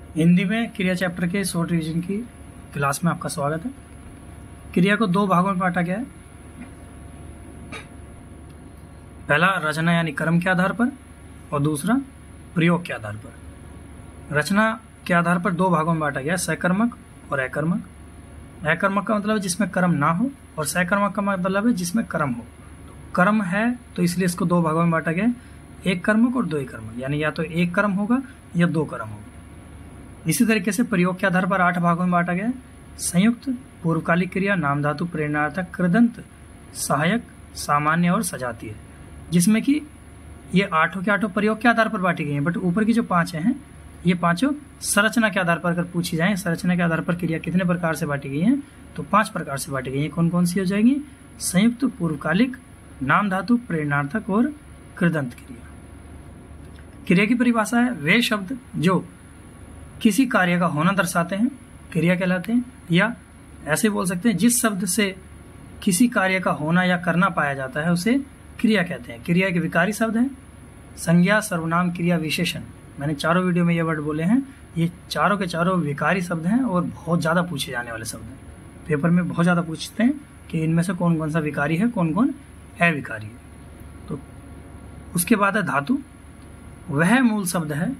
हिंदी में क्रिया चैप्टर के शॉर्ट रिवीजन की क्लास में आपका स्वागत है। क्रिया को दो भागों में बांटा गया है। पहला रचना यानी कर्म के आधार पर और दूसरा प्रयोग के आधार पर। रचना के आधार पर दो भागों में बांटा गया है, सकर्मक और अकर्मक। अकर्मक का मतलब है जिसमें कर्म ना हो और सकर्मक का मतलब है जिसमें कर्म हो। तो कर्म है तो इसलिए इसको दो भागों में बांटा गया है, एक कर्मक और दो कर्मक, यानी या तो एक कर्म होगा या दो कर्म होगा। इसी तरीके से प्रयोग के आधार पर 8 भागों में बांटा गया है, संयुक्त, पूर्वकालिक क्रिया, नाम धातु, प्रेरणार्थक, कृदंत, सहायक, सामान्य और सजातीय, जिसमें कि ये आठों के आठों प्रयोग के आधार पर बांटी गई हैं। बट ऊपर की जो 5 हैं ये पांचों संरचना के आधार पर अगर पूछी जाए, संरचना के आधार पर क्रिया कितने प्रकार से बांटी गई हैं, तो 5 प्रकार से बांटी गई हैं। कौन कौन सी हो जाएंगी? संयुक्त, पूर्वकालिक, नाम धातु, प्रेरणार्थक और कृदंत क्रिया। क्रिया की परिभाषा है वे शब्द जो किसी कार्य का होना दर्शाते हैं क्रिया कहलाते हैं, या ऐसे बोल सकते हैं जिस शब्द से किसी कार्य का होना या करना पाया जाता है उसे क्रिया कहते हैं। क्रिया एक विकारी शब्द है। संज्ञा, सर्वनाम, क्रिया, विशेषण, मैंने चारों वीडियो में ये वर्ड बोले हैं। ये चारों के चारों विकारी शब्द हैं और बहुत ज़्यादा पूछे जाने वाले शब्द हैं। पेपर में बहुत ज़्यादा पूछते हैं कि इनमें से कौन कौन सा विकारी है, कौन कौन अविकारी है। तो उसके बाद है धातु। वह मूल शब्द है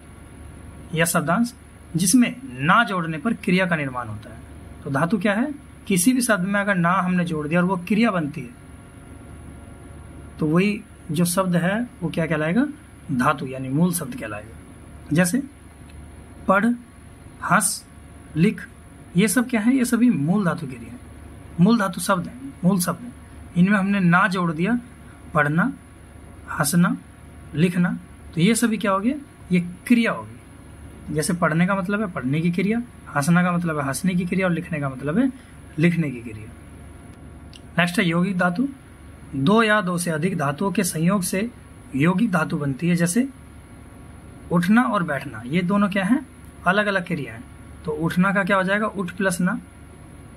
या शब्दांश जिसमें ना जोड़ने पर क्रिया का निर्माण होता है। तो धातु क्या है? किसी भी शब्द में अगर ना हमने जोड़ दिया और वो क्रिया बनती है तो वही जो शब्द है वो क्या कहलाएगा? धातु, यानी मूल शब्द कहलाएगा। जैसे पढ़, हंस, लिख, ये सब क्या है? ये सभी मूल धातु क्रिया है, मूल धातु शब्द है, मूल शब्द है। इनमें हमने ना जोड़ दिया, पढ़ना, हंसना, लिखना, तो ये सभी क्या हो गया? ये क्रिया होगी। जैसे पढ़ने का मतलब है पढ़ने की क्रिया, हंसना का मतलब है हंसने की क्रिया और लिखने का मतलब है लिखने की क्रिया। नेक्स्ट है यौगिक धातु। 2 या 2 से अधिक धातुओं के संयोग से यौगिक धातु बनती है। जैसे उठना और बैठना, ये दोनों क्या है? अलग अलग क्रिया है। तो उठना का क्या हो जाएगा? उठ प्लस ना।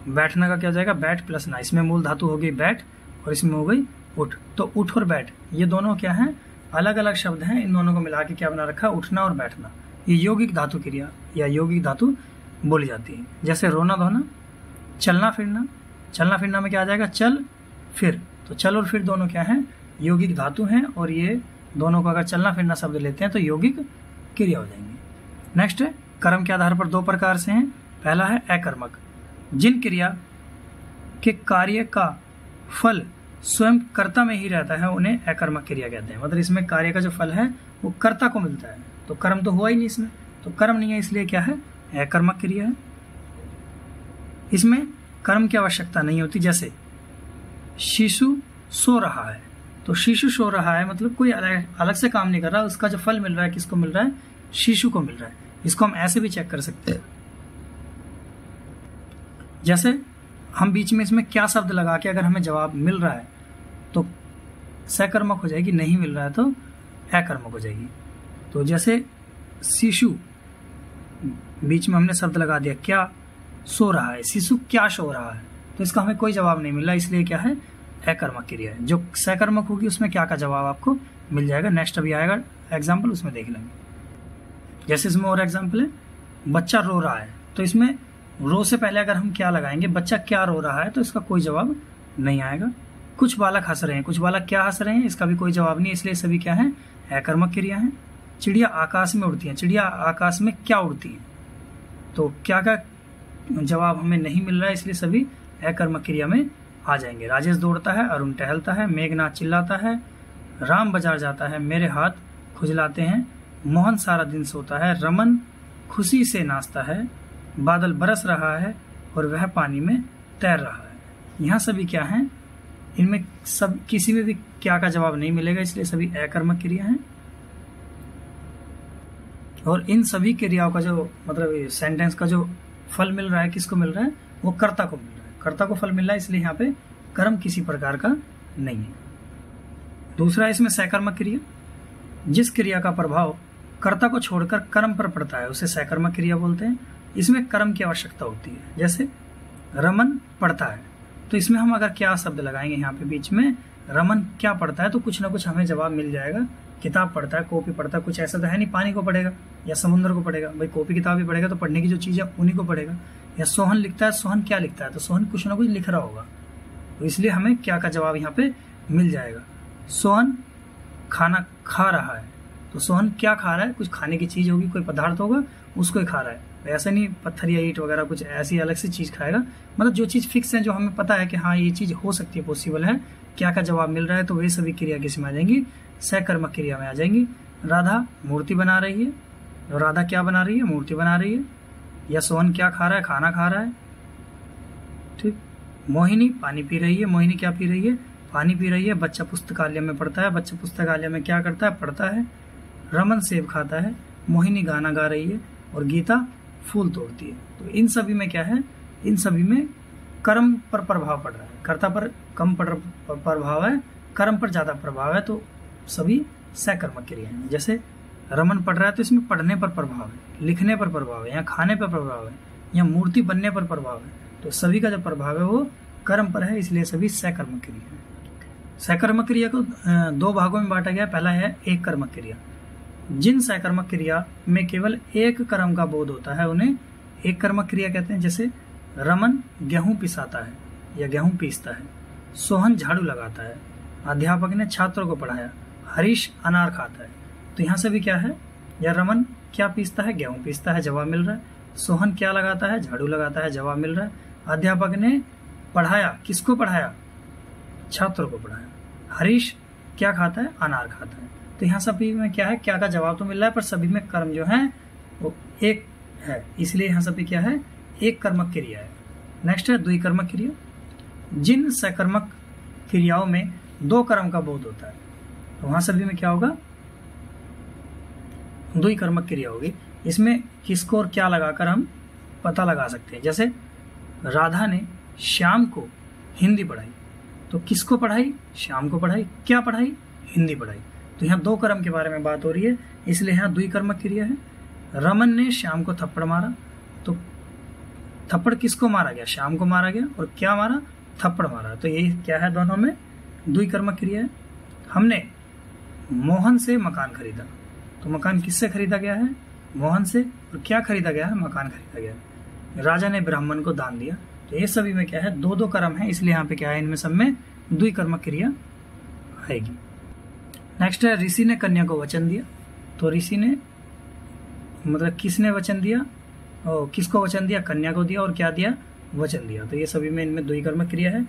बैठना का क्या हो जाएगा? बैठ प्लस ना। इसमें मूल धातु हो गई बैठ और इसमें हो गई उठ। तो उठ और बैठ ये दोनों क्या है? अलग अलग शब्द हैं। इन दोनों को मिला के क्या बना रखा? उठना और बैठना। ये यौगिक धातु क्रिया या यौगिक धातु बोली जाती है। जैसे रोना धोना, चलना फिरना। चलना फिरना में क्या आ जाएगा? चल फिर। तो चल और फिर दोनों क्या है? यौगिक धातु हैं और ये दोनों को अगर चलना फिरना शब्द लेते हैं तो यौगिक क्रिया हो जाएंगे। नेक्स्ट है कर्म के आधार पर 2 प्रकार से हैं। पहला है अकर्मक। जिन क्रिया के कार्य का फल स्वयं कर्ता में ही रहता है उन्हें अकर्मक क्रिया कहते हैं। मतलब इसमें कार्य का जो फल है वो कर्ता को मिलता है, तो कर्म तो हुआ ही नहीं इसमें, तो कर्म नहीं है, इसलिए क्या है? अकर्मक क्रिया है। इसमें कर्म की आवश्यकता नहीं होती। जैसे शिशु सो रहा है, तो शिशु सो रहा है मतलब कोई अलग से काम नहीं कर रहा, उसका जो फल मिल रहा है किसको मिल रहा है? शिशु को मिल रहा है। इसको हम ऐसे भी चेक कर सकते हैं। जैसे हम बीच में इसमें क्या शब्द लगा के अगर हमें जवाब मिल रहा है तो सकर्मक हो जाएगी, नहीं मिल रहा है तो अकर्मक हो जाएगी। तो जैसे शिशु, बीच में हमने शब्द लगा दिया क्या सो रहा है, शिशु क्या सो रहा है, तो इसका हमें कोई जवाब नहीं मिल रहा, इसलिए क्या है? अकर्मक क्रिया है। जो सकर्मक होगी उसमें क्या का जवाब आपको मिल जाएगा। नेक्स्ट अभी आएगा एग्जाम्पल, उसमें देख लेंगे। जैसे इसमें और एग्जाम्पल है बच्चा रो रहा है, तो इसमें रो से पहले अगर हम क्या लगाएंगे? बच्चा क्या रो रहा है, तो इसका कोई जवाब नहीं आएगा। कुछ बालक हंस रहे हैं, कुछ बालक क्या हंस रहे हैं, इसका भी कोई जवाब नहीं, इसलिए सभी क्या है? अकर्मक क्रिया है। चिड़िया आकाश में उड़ती है, चिड़िया आकाश में क्या उड़ती है, तो क्या का जवाब हमें नहीं मिल रहा है, इसलिए सभी अकर्मक क्रिया में आ जाएंगे। राजेश दौड़ता है, अरुण टहलता है, मेघनाथ चिल्लाता है, राम बाजार जाता है, मेरे हाथ खुजलाते हैं, मोहन सारा दिन सोता है, रमन खुशी से नाचता है, बादल बरस रहा है और वह पानी में तैर रहा है। यहाँ सभी क्या हैं? इनमें सब किसी में भी क्या का जवाब नहीं मिलेगा, इसलिए सभी अकर्मक क्रिया हैं। और इन सभी क्रियाओं का जो मतलब सेंटेंस का जो फल मिल रहा है किसको मिल रहा है? वो कर्ता को मिल रहा है। कर्ता को फल मिल रहा है, इसलिए यहाँ पे कर्म किसी प्रकार का नहीं है। दूसरा इसमें सकर्मक क्रिया, जिस क्रिया का प्रभाव कर्ता को छोड़कर कर्म पर पड़ता है उसे सकर्मक क्रिया बोलते हैं। इसमें कर्म की आवश्यकता होती है। जैसे रमन पढ़ता है, तो इसमें हम अगर क्या शब्द लगाएंगे यहाँ पे बीच में? रमन क्या पढ़ता है, तो कुछ ना कुछ हमें जवाब मिल जाएगा। किताब पढ़ता है, कॉपी पढ़ता है, कुछ ऐसा तो है नहीं पानी को पढ़ेगा, या समुद्र को पढ़ेगा। भाई कॉपी किताब ही पढ़ेगा तो पढ़ने की जो चीज़ है उन्हीं को पढ़ेगा। या सोहन लिखता है, सोहन क्या लिखता है, तो सोहन कुछ ना कुछ लिख रहा होगा, तो इसलिए हमें क्या का जवाब यहाँ पे मिल जाएगा। सोहन खाना खा रहा है, तो सोहन क्या खा रहा है, कुछ खाने की चीज़ होगी, कोई पदार्थ होगा, उसको ही खा रहा है। ऐसा नहीं पत्थर या ईंट वगैरह कुछ ऐसी अलग से चीज़ खाएगा, मतलब जो चीज़ फिक्स है, जो हमें पता है कि हाँ ये चीज़ हो सकती है, पॉसिबल है, क्या का जवाब मिल रहा है, तो वही सभी क्रिया किस में आ जाएंगी, सकर्मक क्रिया में आ जाएंगी। राधा मूर्ति बना रही है, तो राधा क्या बना रही है, मूर्ति बना रही है। या सोहन क्या खा रहा है, खाना खा रहा है। ठीक। मोहिनी पानी पी रही है, मोहिनी क्या पी रही है, पानी पी रही है। बच्चा पुस्तकालय में पढ़ता है, बच्चा पुस्तकालय में क्या करता है, पढ़ता है। रमन सेब खाता है, मोहिनी गाना गा रही है, और गीता फूल तोड़ती है। तो इन सभी में क्या है, इन सभी में कर्म पर प्रभाव पड़ रहा है, कर्ता पर कम प्रभाव है, कर्म पर ज्यादा प्रभाव है, तो सभी सकर्मक क्रिया है। जैसे रमन पढ़ रहा है तो इसमें पढ़ने पर प्रभाव है, लिखने पर प्रभाव है, या खाने पर प्रभाव है, या मूर्ति बनने पर प्रभाव है, तो सभी का जो प्रभाव है वो कर्म पर है, इसलिए सभी सकर्मक क्रिया है। सकर्मक क्रिया को दो भागों में बांटा गया। पहला है एक कर्मक क्रिया। जिन सकर्मक क्रिया में केवल एक कर्म का बोध होता है उन्हें एक कर्मक क्रिया कहते हैं। जैसे रमन गेहूं पिसाता है या गेहूं पीसता है, सोहन झाड़ू लगाता है, अध्यापक ने छात्रों को पढ़ाया, हरीश अनार खाता है। तो यहाँ से भी क्या है, या रमन क्या पीसता है, गेहूं पीसता है, जवाब मिल रहा है। सोहन क्या लगाता है, झाड़ू लगाता है, जवाब मिल रहा है। अध्यापक ने पढ़ाया, किसको पढ़ाया, छात्रों को पढ़ाया। हरीश क्या खाता है, अनार खाता है। तो यहाँ सभी में क्या है, क्या का जवाब तो मिल रहा है, पर सभी में कर्म जो है वो एक है, इसलिए यहाँ सभी क्या है, एक कर्मक क्रिया है। नेक्स्ट है द्विकर्मक क्रिया। जिन सकर्मक क्रियाओं में दो कर्म का बोध होता है, तो वहां सभी में क्या होगा, द्विकर्मक क्रिया होगी। इसमें किसको और क्या लगाकर हम पता लगा सकते हैं। जैसे राधा ने श्याम को हिंदी पढ़ाई, तो किसको पढ़ाई, श्याम को पढ़ाई, क्या पढ़ाई, हिंदी पढ़ाई। तो यहाँ दो कर्म के बारे में बात हो रही है, इसलिए यहाँ द्विकर्मक क्रिया है। रमन ने श्याम को थप्पड़ मारा, तो थप्पड़ किसको मारा गया, श्याम को मारा गया, और क्या मारा, थप्पड़ मारा। तो ये क्या है, दोनों में द्विकर्मक क्रिया है। हमने मोहन से मकान खरीदा, तो मकान किससे खरीदा गया है, मोहन से, और क्या खरीदा गया है, मकान खरीदा गया है। राजा ने ब्राह्मण को दान दिया। तो ये सभी में क्या है, दो दो कर्म है, इसलिए यहाँ पे क्या है, इनमें सब में द्विकर्मक क्रिया आएगी। नेक्स्ट है ऋषि ने कन्या को वचन दिया। तो ऋषि ने मतलब किसने वचन दिया, और किसको वचन दिया, कन्या को दिया, और क्या दिया, वचन दिया। तो ये सभी में इनमें द्विकर्मक क्रिया है।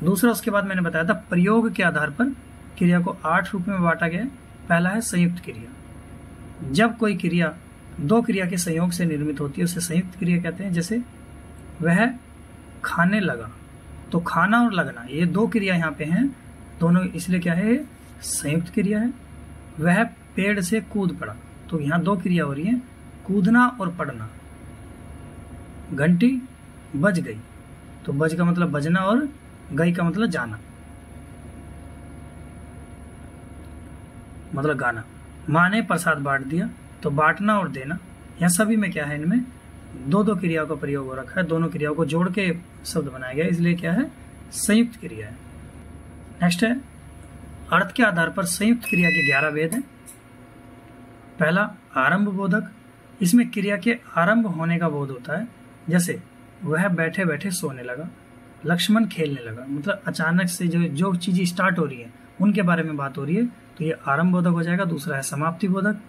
दूसरा, उसके बाद मैंने बताया था प्रयोग के आधार पर क्रिया को 8 रूप में बांटा गया है। पहला है संयुक्त क्रिया। जब कोई क्रिया दो क्रिया के संयोग से निर्मित होती है उसे संयुक्त क्रिया कहते हैं। जैसे वह खाने लगा, तो खाना और लगना ये दो क्रिया यहाँ पे हैं, दोनों, इसलिए क्या है, संयुक्त क्रिया है। वह पेड़ से कूद पड़ा, तो यहाँ दो क्रिया हो रही है, कूदना और पड़ना। घंटी बज गई, तो बज का मतलब बजना और गई का मतलब जाना, मतलब गाना। माँ ने प्रसाद बांट दिया, तो बांटना और देना। यहाँ सभी में क्या है, इनमें दो दो क्रियाओं का प्रयोग हो रखा है, दोनों क्रियाओं को जोड़ के शब्द बनाया गया, इसलिए क्या है, संयुक्त क्रिया है। नेक्स्ट है अर्थ के आधार पर संयुक्त क्रिया के 11 भेद हैं। पहला आरंभ बोधक। इसमें क्रिया के आरंभ होने का बोध होता है। जैसे वह बैठे बैठे सोने लगा, लक्ष्मण खेलने लगा, मतलब अचानक से जो चीजें स्टार्ट हो रही है उनके बारे में बात हो रही है, तो ये आरंभ बोधक हो जाएगा। दूसरा है समाप्ति बोधक।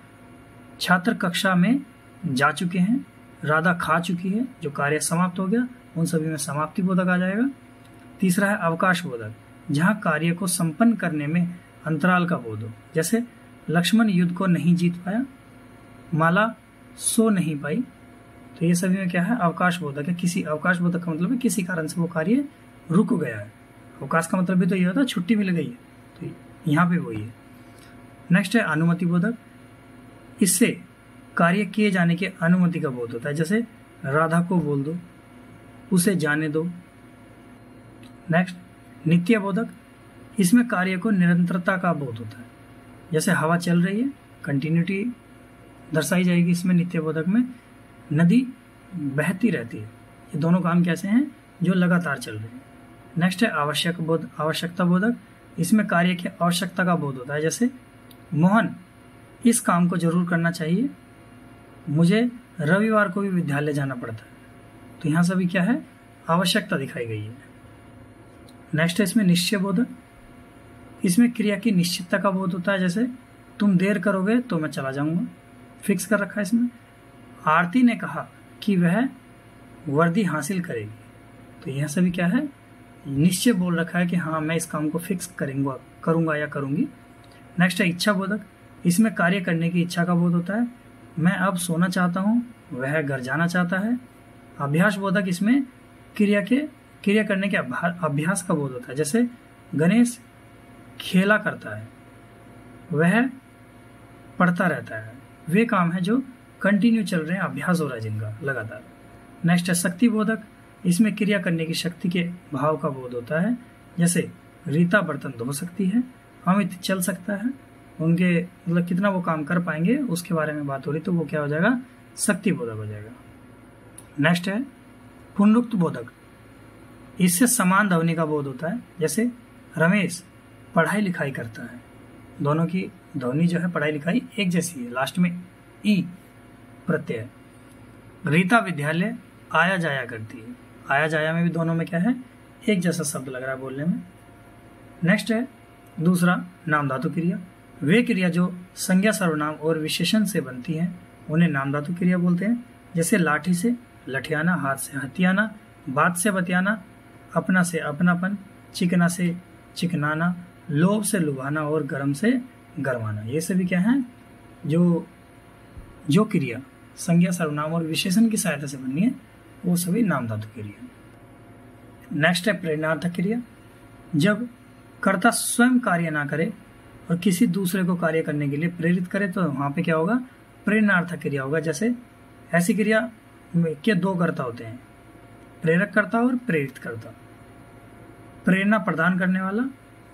छात्र कक्षा में जा चुके हैं, राधा खा चुकी है, जो कार्य समाप्त हो गया, उन सभी में समाप्ति बोधक आ जाएगा। तीसरा है अवकाश बोधक, जहां कार्य को संपन्न करने में अंतराल का बोध हो। जैसे लक्ष्मण युद्ध को नहीं जीत पाया, माला सो नहीं पाई, तो ये सभी में क्या है, अवकाश बोधक है। किसी अवकाश बोधक का मतलब है किसी कारण से वो कार्य रुक गया है। अवकाश का मतलब भी तो ये होता है छुट्टी मिल गई है, तो यहाँ पे वही है। नेक्स्ट है अनुमति बोधक। इससे कार्य किए जाने की अनुमति का बोध होता है। जैसे राधा को बोल दो, उसे जाने दो। नेक्स्ट नित्य बोधक। इसमें कार्य को निरंतरता का बोध होता है। जैसे हवा चल रही है, कंटिन्यूटी दर्शाई जाएगी इसमें नित्य बोधक में। नदी बहती रहती है, ये दोनों काम कैसे हैं, जो लगातार चल रहे हैं। नेक्स्ट है आवश्यकता बोधक। इसमें कार्य की आवश्यकता का बोध होता है। जैसे मोहन इस काम को जरूर करना चाहिए, मुझे रविवार को भी विद्यालय जाना पड़ता है। तो यहाँ सभी क्या है, आवश्यकता दिखाई गई है। नेक्स्ट है इसमें निश्चय बोधक। इसमें क्रिया की निश्चितता का बोध होता है, जैसे तुम देर करोगे तो मैं चला जाऊंगा, फिक्स कर रखा है इसमें। आरती ने कहा कि वह वर्दी हासिल करेगी, तो यह सभी क्या है, निश्चय बोल रखा है कि हाँ मैं इस काम को फिक्स करूंगा या करूंगी। नेक्स्ट है इच्छा बोधक। इसमें कार्य करने की इच्छा का बोध होता है, मैं अब सोना चाहता हूँ, वह घर जाना चाहता है। अभ्यास बोधक, इसमें क्रिया करने के अभ्यास का बोध होता है, जैसे गणेश खेला करता है, वह पढ़ता रहता है। वे काम है जो कंटिन्यू चल रहे हैं, अभ्यास हो रहा है जिनका लगातार। नेक्स्ट है शक्ति बोधक। इसमें क्रिया करने की शक्ति के भाव का बोध होता है, जैसे रीता बर्तन धो सकती है, अमित चल सकता है, उनके मतलब कितना वो काम कर पाएंगे उसके बारे में बात हो रही, तो वो क्या हो जाएगा, शक्ति बोधक हो जाएगा। नेक्स्ट है पुनरुक्त बोधक। इससे समान ध्वनि का बोध होता है, जैसे रमेश पढ़ाई लिखाई करता है, दोनों की ध्वनि जो है पढ़ाई लिखाई एक जैसी है, लास्ट में ई प्रत्यय। रीता विद्यालय आया जाया करती है, आया जाया में भी दोनों में क्या है, एक जैसा शब्द लग रहा है बोलने में। नेक्स्ट है दूसरा नाम धातु क्रिया। वे क्रिया जो संज्ञा सर्वनाम और विशेषण से बनती हैं उन्हें नाम धातु क्रिया बोलते हैं, जैसे लाठी से लठियाना, हाथ से हथियाना, बात से बतियाना, अपना से अपनापन, चिकना से चिकनाना, लोभ से लुभाना और गर्म से गरमाना। ये सभी क्या है, जो क्रिया संज्ञा सर्वनाम और विशेषण की सहायता से बननी है वो सभी नाम धातु क्रिया। नेक्स्ट है प्रेरणार्थक क्रिया। जब कर्ता स्वयं कार्य ना करे और किसी दूसरे को कार्य करने के लिए प्रेरित करे तो वहां पे क्या होगा, प्रेरणार्थक क्रिया होगा। जैसे ऐसी क्रिया के दो कर्ता होते हैं, प्रेरक कर्ता और प्रेरित कर्ता। प्रेरणा प्रदान करने वाला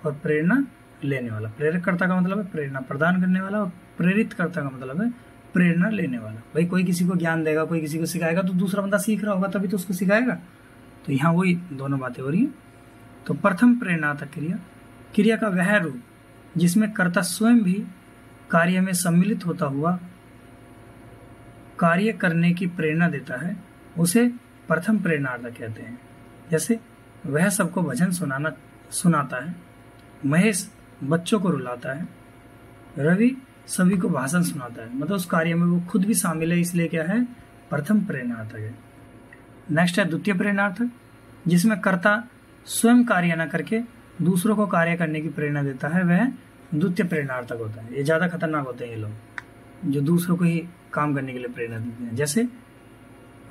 और प्रेरणा लेने वाला। प्रेरक कर्ता का मतलब है प्रेरणा प्रदान करने वाला, और प्रेरित कर्ता का मतलब है प्रेरणा लेने वाला। भाई कोई किसी को ज्ञान देगा, कोई किसी को सिखाएगा, तो दूसरा बंदा सीख रहा होगा तभी तो उसको सिखाएगा। तो यहाँ वही दोनों बातें हो रही हैं। तो प्रथम प्रेरणार्थक क्रिया, क्रिया का वह रूप जिसमें कर्ता स्वयं भी कार्य में सम्मिलित होता हुआ कार्य करने की प्रेरणा देता है, उसे प्रथम प्रेरणार्थक कहते हैं। जैसे वह सबको भजन सुनाता है, महेश बच्चों को रुलाता है, रवि सभी को भाषण सुनाता है, मतलब उस कार्य में वो खुद भी शामिल है, इसलिए क्या है, प्रथम प्रेरणार्थक है। नेक्स्ट है द्वितीय प्रेरणार्थक, जिसमें कर्ता स्वयं कार्य न करके दूसरों को कार्य करने की प्रेरणा देता है, वह द्वितीय प्रेरणार्थक होता है। ये ज्यादा खतरनाक होते हैं ये लोग जो दूसरों को ही काम करने के लिए प्रेरणा देते हैं। जैसे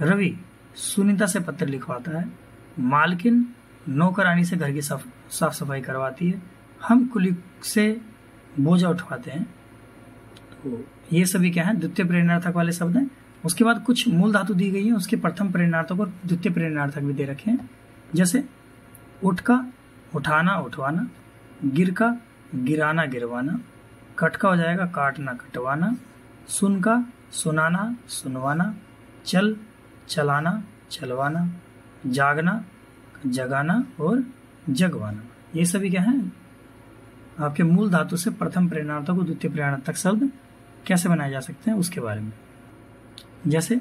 रवि सुनीता से पत्र लिखवाता है, मालकिन नौकरानी से घर की साफ सफाई करवाती है, हम कुली से बोझा उठवाते हैं। तो ये सभी क्या है, द्वितीय प्रेरणार्थक वाले शब्द हैं। उसके बाद कुछ मूल धातु दी गई है, उसके प्रथम प्रेरणार्थक और द्वितीय प्रेरणार्थक भी दे रखे हैं। जैसे उठ का उठाना उठवाना, गिर का गिराना गिरवाना, कट का हो जाएगा काटना कटवाना, सुन का सुनाना सुनवाना, चल चलाना चलवाना, जागना जगाना और जगवाना। ये सभी क्या है, आपके मूल धातु से प्रथम प्रेरणार्थक और द्वितीय प्रेरणार्थक शब्द कैसे बनाए जा सकते हैं उसके बारे में। जैसे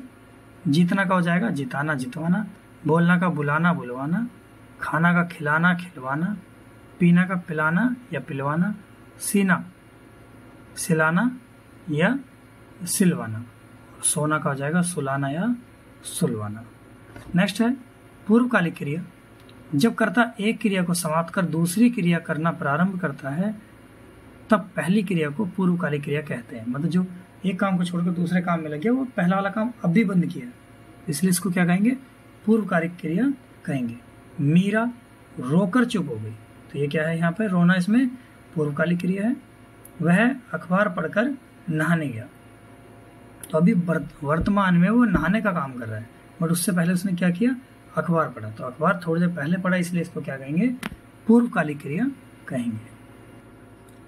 जीतना का हो जाएगा जिताना जितवाना, बोलना का बुलाना बुलवाना, खाना का खिलाना खिलवाना, पीना का पिलाना या पिलवाना, सीना सिलाना या सिलवाना, सोना का हो जाएगा सुलाना या सुलवाना। नेक्स्ट है पूर्वकालिक क्रिया। जब कर्ता एक क्रिया को समाप्त कर दूसरी क्रिया करना प्रारंभ करता है तब पहली क्रिया को पूर्वकालिक क्रिया कहते हैं। मतलब जो एक काम को छोड़कर दूसरे काम में लग गया, वो पहला वाला काम अब भी बंद किया, इसलिए इसको क्या कहेंगे, पूर्वकालिक क्रिया कहेंगे। मीरा रोकर चुप हो गई, तो ये क्या है, यहाँ पे रोना इसमें पूर्वकालिक क्रिया है। वह अखबार पढ़कर नहाने गया, तो अभी वर्तमान में वो नहाने का काम कर रहा है, बट उससे पहले उसने क्या किया, अखबार पढ़ा। तो अखबार थोड़ी देर पहले पढ़ा, इसलिए इसको क्या कहेंगे, पूर्वकालिक क्रिया कहेंगे।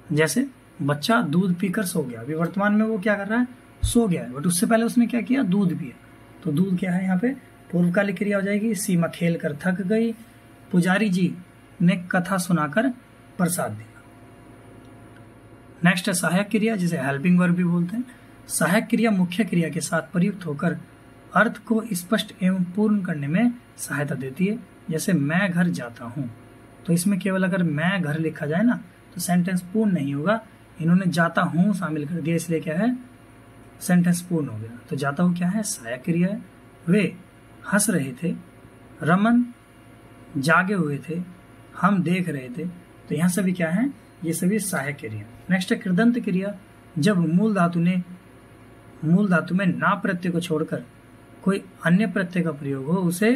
जैसे बच्चा दूध पीकर सो गया, अभी वर्तमान में वो क्या कर रहा है, सो गया है, बट उससे पहले उसने क्या किया, दूध पिया। तो दूध क्या है यहाँ पे, पूर्वकालिक क्रिया हो जाएगी। सीमा खेल कर थक गई, पुजारी जी ने कथा सुनाकर प्रसाद दिया। नेक्स्ट है सहायक क्रिया, जिसे हेल्पिंग वर्ब भी बोलते हैं। सहायक क्रिया मुख्य क्रिया के साथ प्रयुक्त होकर अर्थ को स्पष्ट एवं पूर्ण करने में सहायता देती है। जैसे मैं घर जाता हूँ, तो इसमें केवल अगर मैं घर लिखा जाए ना तो सेंटेंस पूर्ण नहीं होगा। इन्होंने जाता हूँ शामिल कर दिया, इसलिए क्या है, सेंटेंस पूर्ण हो गया। तो जाता हूँ क्या है, सहायक क्रिया है। वे हंस रहे थे, रमन जागे हुए थे, हम देख रहे थे, तो यहाँ सभी क्या है, ये सभी सहायक क्रिया। नेक्स्ट है कृदंत क्रिया। जब मूल धातु में ना प्रत्यय को छोड़कर कोई अन्य प्रत्यय का प्रयोग हो उसे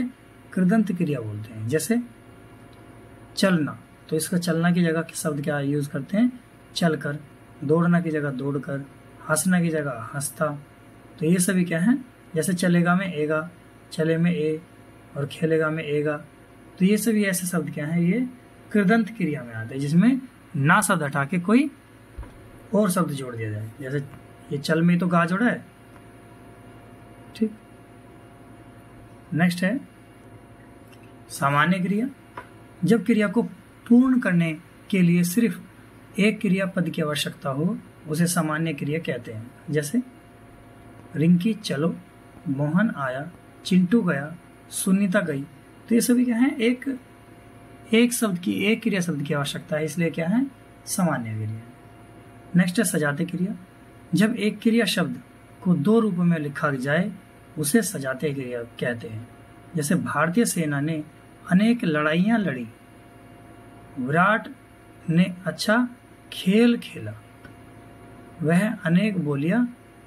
कृदंत क्रिया बोलते हैं। जैसे चलना, तो इसका चलना की जगह शब्द क्या यूज करते हैं, चलकर। दौड़ना की जगह दौड़कर, हंसना की जगह हंसता। तो ये सभी क्या है, जैसे चलेगा में एगा, चले में ए, और खेलेगा में एगा। तो ये सभी ऐसे शब्द क्या है, ये कृदंत क्रिया में आते हैं, जिसमें ना शब्द हटा के कोई और शब्द जोड़ दिया जाए। जैसे ये चल में तो गा जोड़ा है, ठीक। नेक्स्ट है सामान्य क्रिया। जब क्रिया को पूर्ण करने के लिए सिर्फ एक क्रिया पद की आवश्यकता हो उसे सामान्य क्रिया कहते हैं। जैसे रिंकी चलो, मोहन आया, चिंटू गया, सुनीता गई। तो ये सभी क्या है, एक शब्द की, एक क्रिया शब्द की आवश्यकता है, इसलिए क्या है, सामान्य क्रिया। नेक्स्ट है सजाती क्रिया। जब एक क्रिया शब्द को दो रूपों में लिखा जाए उसे सजाती क्रिया कहते हैं। जैसे भारतीय सेना ने अनेक लड़ाइयां लड़ी, विराट ने अच्छा खेल खेला, वह अनेक बोलियां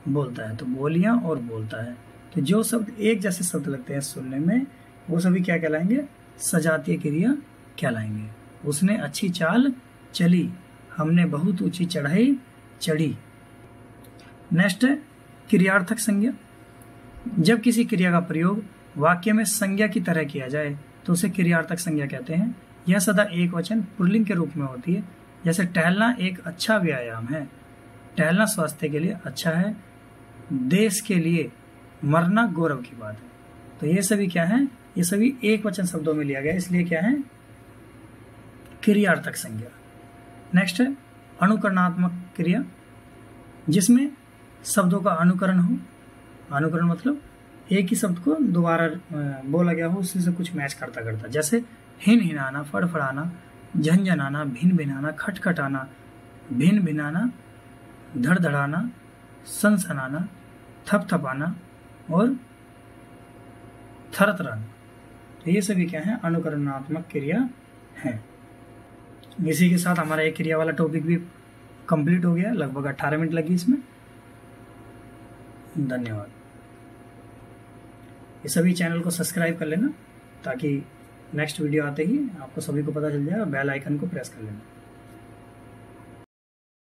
बोलता है। तो बोलियां और बोलता है, तो जो शब्द एक जैसे शब्द लगते हैं सुनने में, वो सभी क्या कहलाएंगे, सजातीय क्रिया कहलाएंगे। उसने अच्छी चाल चली, हमने बहुत ऊंची चढ़ाई चढ़ी। नेक्स्ट है क्रियार्थक संज्ञा। जब किसी क्रिया का प्रयोग वाक्य में संज्ञा की तरह किया जाए तो उसे क्रियार्थक संज्ञा कहते हैं। यह सदा एक वचन पुल्लिंग के रूप में होती है। जैसे टहलना एक अच्छा व्यायाम है, टहलना स्वास्थ्य के लिए अच्छा है, देश के लिए मरना गौरव की बात है। तो ये सभी क्या है, ये सभी एक वचन शब्दों में लिया गया, इसलिए क्या है, क्रियार्थक संज्ञा। नेक्स्ट है अनुकरणात्मक क्रिया, जिसमें शब्दों का अनुकरण हो। अनुकरण मतलब एक ही शब्द को दोबारा बोला गया हो, उसी से कुछ मैच करता करता। जैसे हिन हिनाना, फड़फड़ाना, झंझनाना, भिन भिनाना, खटखटाना, भिन भिनाना, धड़धड़ाना, सनसनाना, थपथपाना और थरथराना। तो ये सभी क्या है, अनुकरणात्मक क्रिया है। इसी के साथ हमारा एक क्रिया वाला टॉपिक भी कंप्लीट हो गया। लगभग 18 मिनट लगी इसमें। धन्यवाद। ये सभी चैनल को सब्सक्राइब कर लेना ताकि नेक्स्ट वीडियो आते ही आपको सभी को पता चल जाए, और बेल आइकन को प्रेस कर लेना।